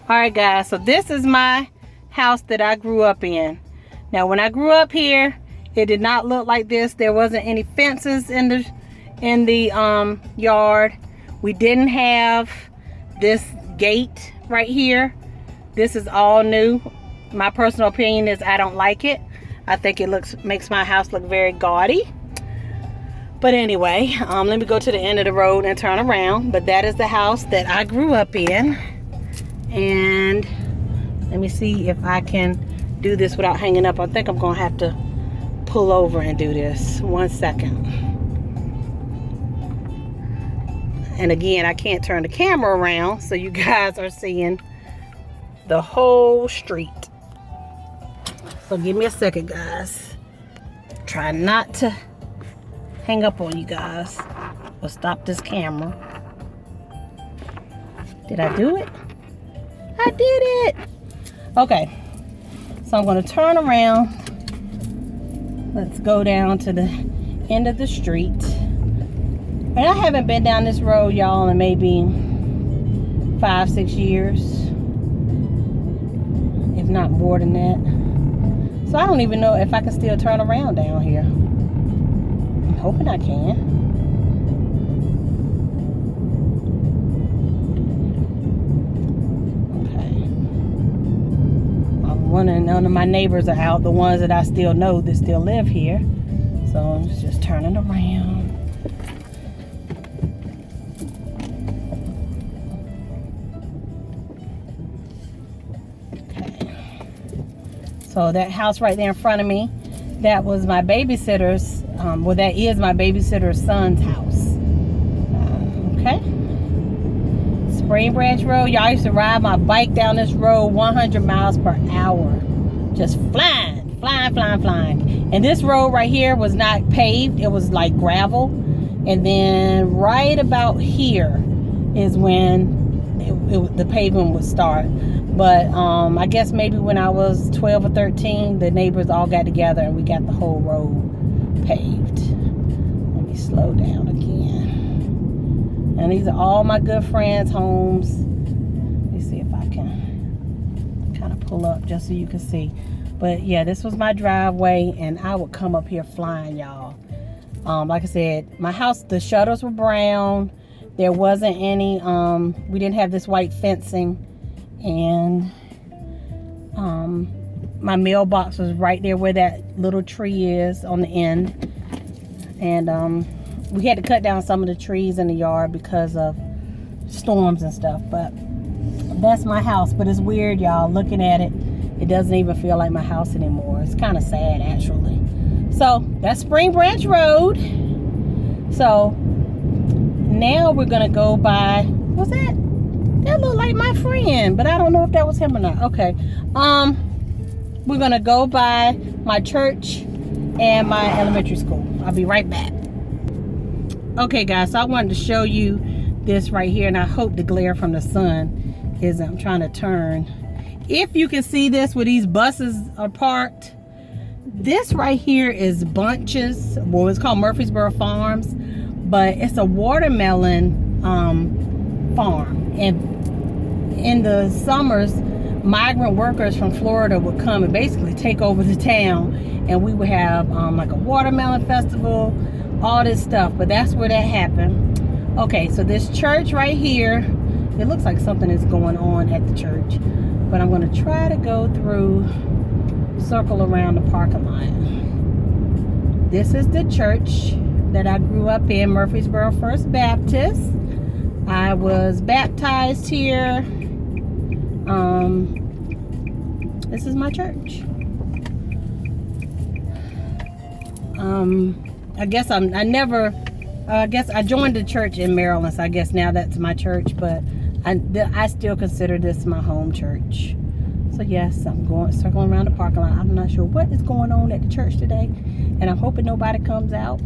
Alright guys, so this is my house that I grew up in. Now when I grew up here, it did not look like this. There wasn't any fences in the yard. We didn't have this gate right here. This is all new. My personal opinion is I don't like it. I think it makes my house look very gaudy. But anyway, let me go to the end of the road and turn around. But that is the house that I grew up in. And let me see if I can do this without hanging up. I think I'm gonna have to pull over and do this. 1 second. And again, I can't turn the camera around, so you guys are seeing the whole street. So give me a second, guys. Try not to hang up on you guys. Or stop this camera. Did I do it? I did it. Okay, so I'm going to turn around. Let's go down to the end of the street. And I haven't been down this road, y'all, in maybe 5-6 years, if not more than that. So I don't even know if I can still turn around down here. I'm hoping I can. None of my neighbors are out, the ones that I still know that still live here. So I'm just turning around. Okay. So that house right there in front of me, that was my babysitter's, well, that is my babysitter's son's house. Okay. Spring Branch Road. Y'all used to ride my bike down this road 100 miles per hour. Just flying, flying, flying, flying. And this road right here was not paved. It was like gravel. And then right about here is when the pavement would start. But I guess maybe when I was 12 or 13, the neighbors all got together and we got the whole road paved. Let me slow down again. And these are all my good friends' homes. Let me see if I can kind of pull up just so you can see. But yeah, this was my driveway and I would come up here flying, y'all. Like I said, my house, the shutters were brown. There wasn't any, we didn't have this white fencing. And my mailbox was right there where that little tree is on the end. And we had to cut down some of the trees in the yard because of storms and stuff. But that's my house. But it's weird, y'all, looking at it. It doesn't even feel like my house anymore. It's kind of sad, actually. So that's Spring Branch Road. So now we're gonna go by, what's that? That looked like my friend, but I don't know if that was him or not. Okay. We're gonna go by my church and my elementary school. I'll be right back. Okay guys, so I wanted to show you this right here, and I hope the glare from the sun isn't, I'm trying to turn. If you can see this where these buses are parked, this right here is Bunches. Well, it's called Murfreesboro Farms, but it's a watermelon farm. And in the summers, migrant workers from Florida would come and basically take over the town, and we would have like a watermelon festival, all this stuff. But that's where that happened. Okay, so this church right here, it looks like something is going on at the church, but I'm going to try to go through, circle around the parking lot. This is the church that I grew up in, Murfreesboro First Baptist. I was baptized here. This is my church. I guess I guess I joined the church in Maryland, so I guess now that's my church, but I still consider this my home church. So yes, I'm circling around the parking lot. I'm not sure what is going on at the church today, and I'm hoping nobody comes out.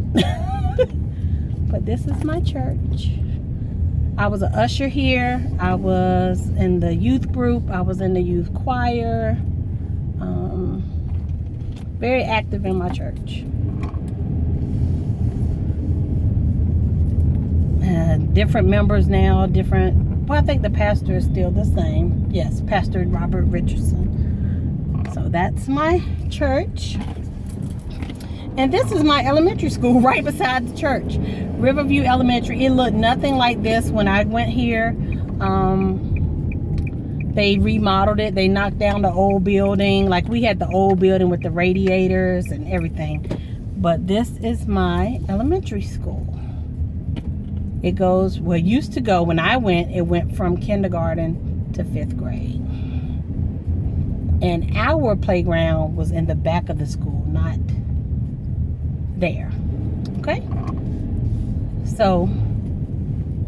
But this is my church. I was an usher here. I was in the youth group. I was in the youth choir. Very active in my church. Different members now, different Well, I think the pastor is still the same. Yes, Pastor Robert Richardson. So that's my church. And this is my elementary school right beside the church. Riverview Elementary. It looked nothing like this when I went here. They remodeled it. They knocked down the old building. Like, we had the old building with the radiators and everything. But this is my elementary school. It goes, well, it used to go, when I went, it went from kindergarten to 5th grade. And our playground was in the back of the school, not there. Okay? So,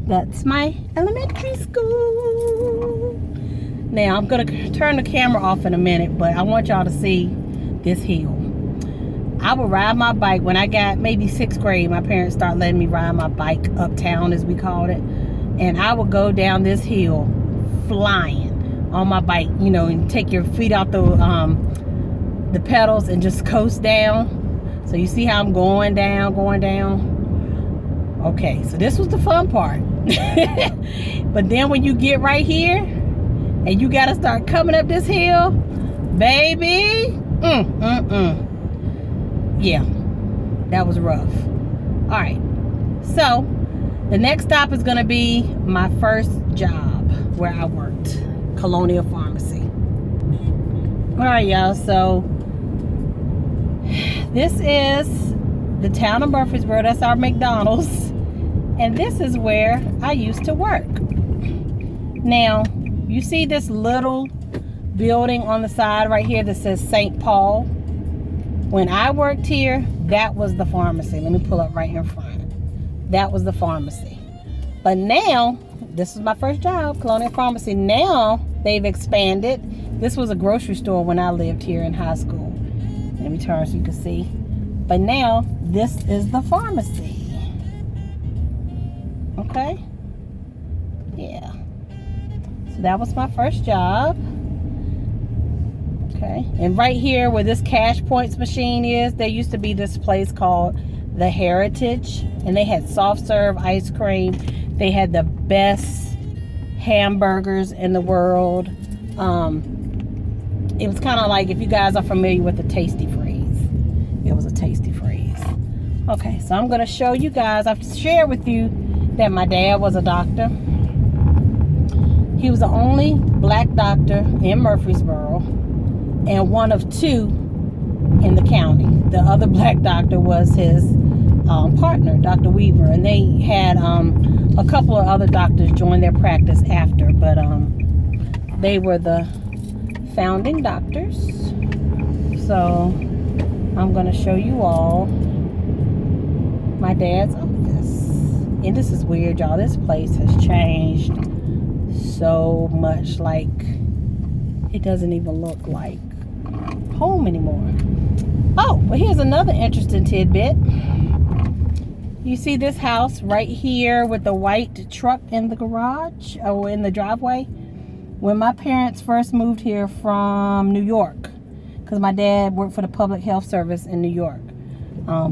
that's my elementary school. Now, I'm going to turn the camera off in a minute, but I want y'all to see this hill. I would ride my bike when I got maybe 6th grade. My parents started letting me ride my bike uptown, as we called it. And I would go down this hill flying on my bike, you know, and take your feet out the pedals and just coast down. So you see how I'm going down. Okay, so this was the fun part. But then when you get right here and you got to start coming up this hill, baby, yeah, that was rough. All right, so the next stop is going to be my first job where I worked, Colonial Pharmacy. All right, y'all, so this is the town of Murfreesboro. That's our McDonald's, and this is where I used to work. Now, you see this little building on the side right here that says St. Paul? When I worked here, that was the pharmacy. Let me pull up right in front. That was the pharmacy. But now, this was my first job, Colonial Pharmacy. Now, they've expanded. This was a grocery store when I lived here in high school. Let me turn so you can see. But now, this is the pharmacy. Okay? Yeah. So that was my first job. Okay, and right here where this Cash Points machine is, there used to be this place called The Heritage, and they had soft serve ice cream. They had the best hamburgers in the world. It was kind of like, if you guys are familiar with the Tasty Freeze, it was a Tasty Freeze. Okay, so I'm going to show you guys, I've shared with you that my dad was a doctor. He was the only black doctor in Murfreesboro, and one of 2 in the county. The other black doctor was his partner, Dr. Weaver, and they had a couple of other doctors join their practice after, but they were the founding doctors. So I'm going to show you all my dad's office. And this is weird, y'all. This place has changed so much. Like, it doesn't even look like home anymore. Oh, well, here's another interesting tidbit. You see this house right here with the white truck in the garage, or in the driveway? When my parents first moved here from New York, because my dad worked for the Public Health Service in New York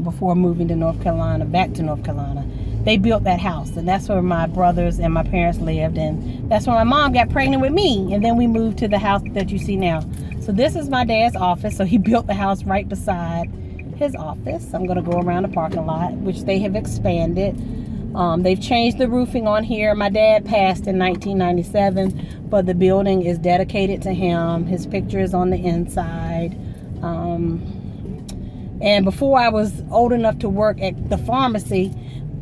before moving to North Carolina, back to North Carolina. They built that house, and that's where my brothers and my parents lived, and that's where my mom got pregnant with me, and then we moved to the house that you see now. So this is my dad's office. So he built the house right beside his office. I'm going to go around the parking lot, which they have expanded. They've changed the roofing on here. My dad passed in 1997, but the building is dedicated to him. His picture is on the inside. And before I was old enough to work at the pharmacy,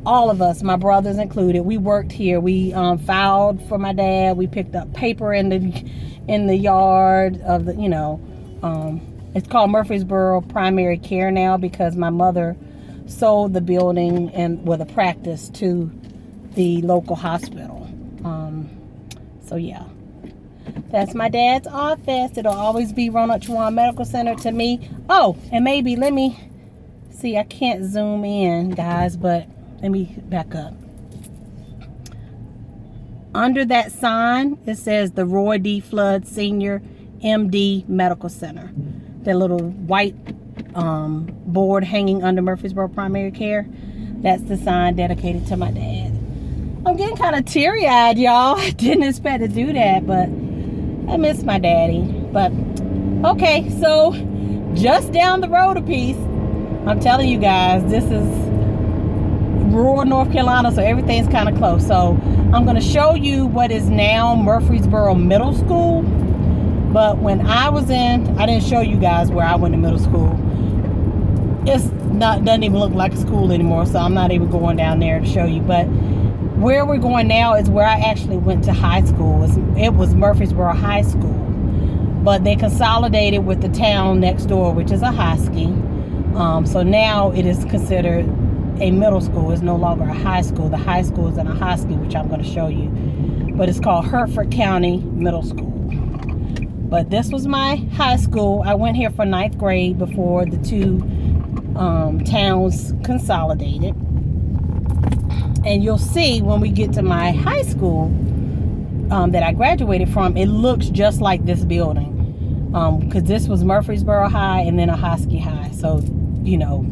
all of us, my brothers included, we worked here. We filed for my dad. We picked up paper in the yard of the, you know, it's called Murfreesboro Primary Care now, because my mother sold the building and with a practice to the local hospital. So yeah, that's my dad's office. It'll always be Ronald Chuan Medical Center to me. Oh, and maybe let me see. I can't zoom in, guys, but let me back up. Under that sign, it says the Roy D. Flood Senior MD Medical Center. That little white board hanging under Murfreesboro Primary Care. That's the sign dedicated to my dad. I'm getting kind of teary-eyed, y'all. I didn't expect to do that, but I miss my daddy. But okay, so just down the road a piece, I'm telling you guys, this is rural North Carolina, so everything's kind of close. So I'm going to show you what is now Murfreesboro Middle School. But when I was I didn't show you guys where I went to middle school. Doesn't even look like a school anymore, so I'm not even going down there to show you. But where we're going now is where I actually went to high school. It was Murfreesboro High School, but they consolidated with the town next door, which is Ahoskie. So now it is considered a middle school. It's no longer a high school. The high school is in Ahoskie, which I'm going to show you, but it's called Hertford County Middle School. But this was my high school. I went here for 9th grade before the two towns consolidated. And you'll see when we get to my high school that I graduated from, it looks just like this building. Because this was Murfreesboro High and then Ahoskie High. So, you know,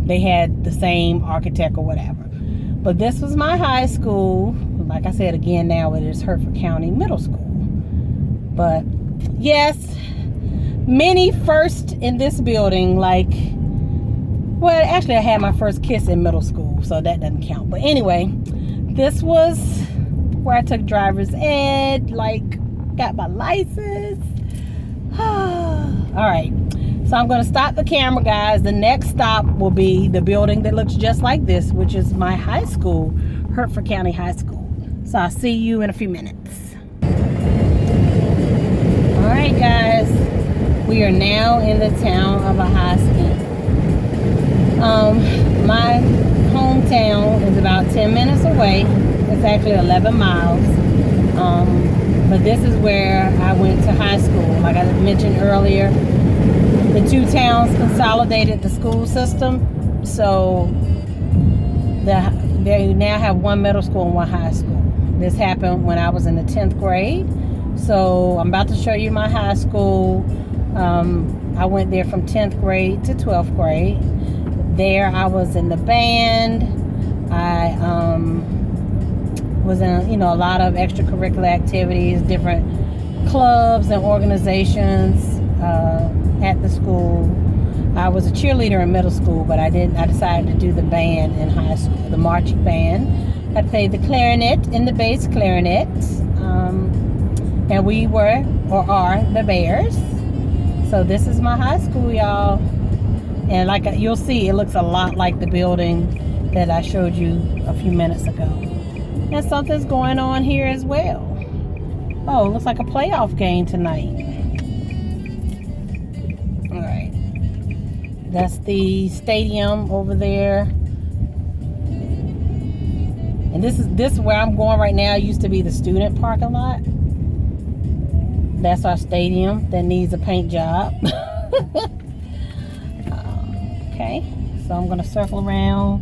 they had the same architect or whatever. But this was my high school. Like I said, again, now it is Hertford County Middle School. But yes, many first in this building, like, well, actually I had my first kiss in middle school, so that doesn't count. But anyway, this was where I took driver's ed, like, got my license. All right, so I'm going to stop the camera, guys. The next stop will be the building that looks just like this, which is my high school, Hertford County High School. So I'll see you in a few minutes. All right, guys, we are now in the town of Ahoskie. My hometown is about 10 minutes away. It's actually 11 miles. But this is where I went to high school. Like I mentioned earlier, the two towns consolidated the school system. So they now have one middle school and one high school. This happened when I was in the 10th grade. So I'm about to show you my high school. I went there from 10th grade to 12th grade. There I was in the band. I was in, you know, a lot of extracurricular activities, different clubs and organizations at the school. I was a cheerleader in middle school, but I decided to do the band in high school, the marching band. I played the clarinet and the bass clarinet. And we were, or are, the Bears. So this is my high school, y'all. And like you'll see, it looks a lot like the building that I showed you a few minutes ago. And something's going on here as well. Oh, it looks like a playoff game tonight. All right. That's the stadium over there. And this is where I'm going right now. It used to be the student parking lot. That's our stadium that needs a paint job. Okay, so I'm gonna circle around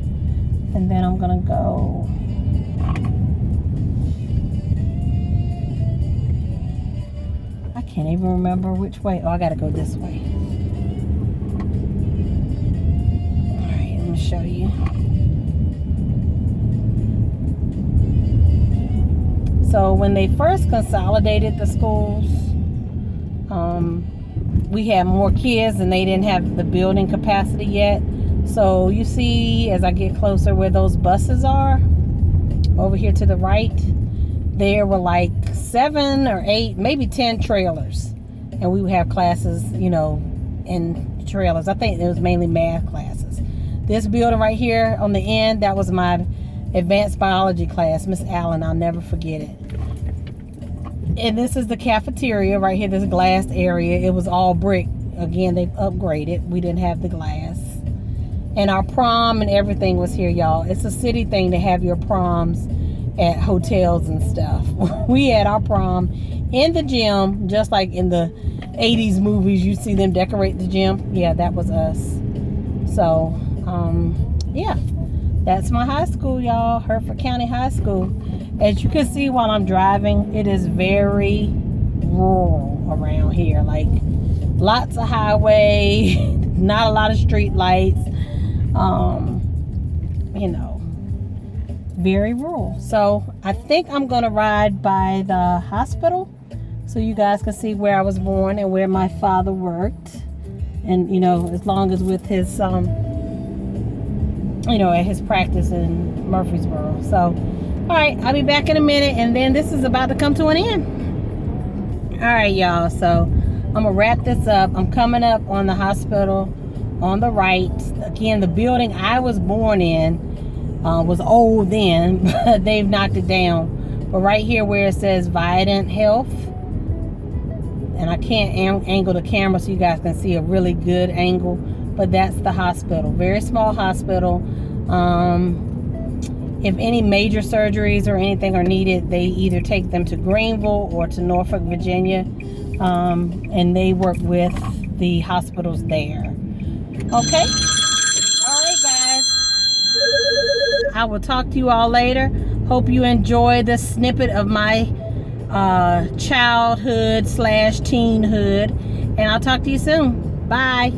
and then I'm gonna go. I can't even remember which way. Oh, I gotta go this way. All right, let me show you. So when they first consolidated the schools, we had more kids and they didn't have the building capacity yet. So you see, as I get closer where those buses are, over here to the right, there were like 7 or 8, maybe 10 trailers. And we would have classes, you know, in trailers. I think it was mainly math classes. This building right here on the end, that was my advanced biology class, Miss Allen. I'll never forget it. And this is the cafeteria right here, this glass area. It was all brick. Again, they've upgraded. We didn't have the glass. And our prom and everything was here, y'all. It's a city thing to have your proms at hotels and stuff. We had our prom in the gym, just like in the 80s movies. You see them decorate the gym. Yeah, that was us. So, yeah. That's my high school, y'all. Hertford County High School. As you can see while I'm driving, it is very rural around here. Like, lots of highway, not a lot of street lights. You know, very rural. So I think I'm gonna ride by the hospital so you guys can see where I was born and where my father worked. And you know, as long as with his you know, at his practice in Murfreesboro. So all right, I'll be back in a minute, and then this is about to come to an end. All right, y'all, so I'm gonna wrap this up. I'm coming up on the hospital on the right. Again, the building I was born in was old then, but they've knocked it down. But right here where it says Vidant Health, and I can't angle the camera so you guys can see a really good angle, but that's the hospital. Very small hospital. If any major surgeries or anything are needed, they either take them to Greenville or to Norfolk, Virginia, and they work with the hospitals there. Okay? All right, guys. I will talk to you all later. Hope you enjoy this snippet of my childhood / teenhood, and I'll talk to you soon. Bye.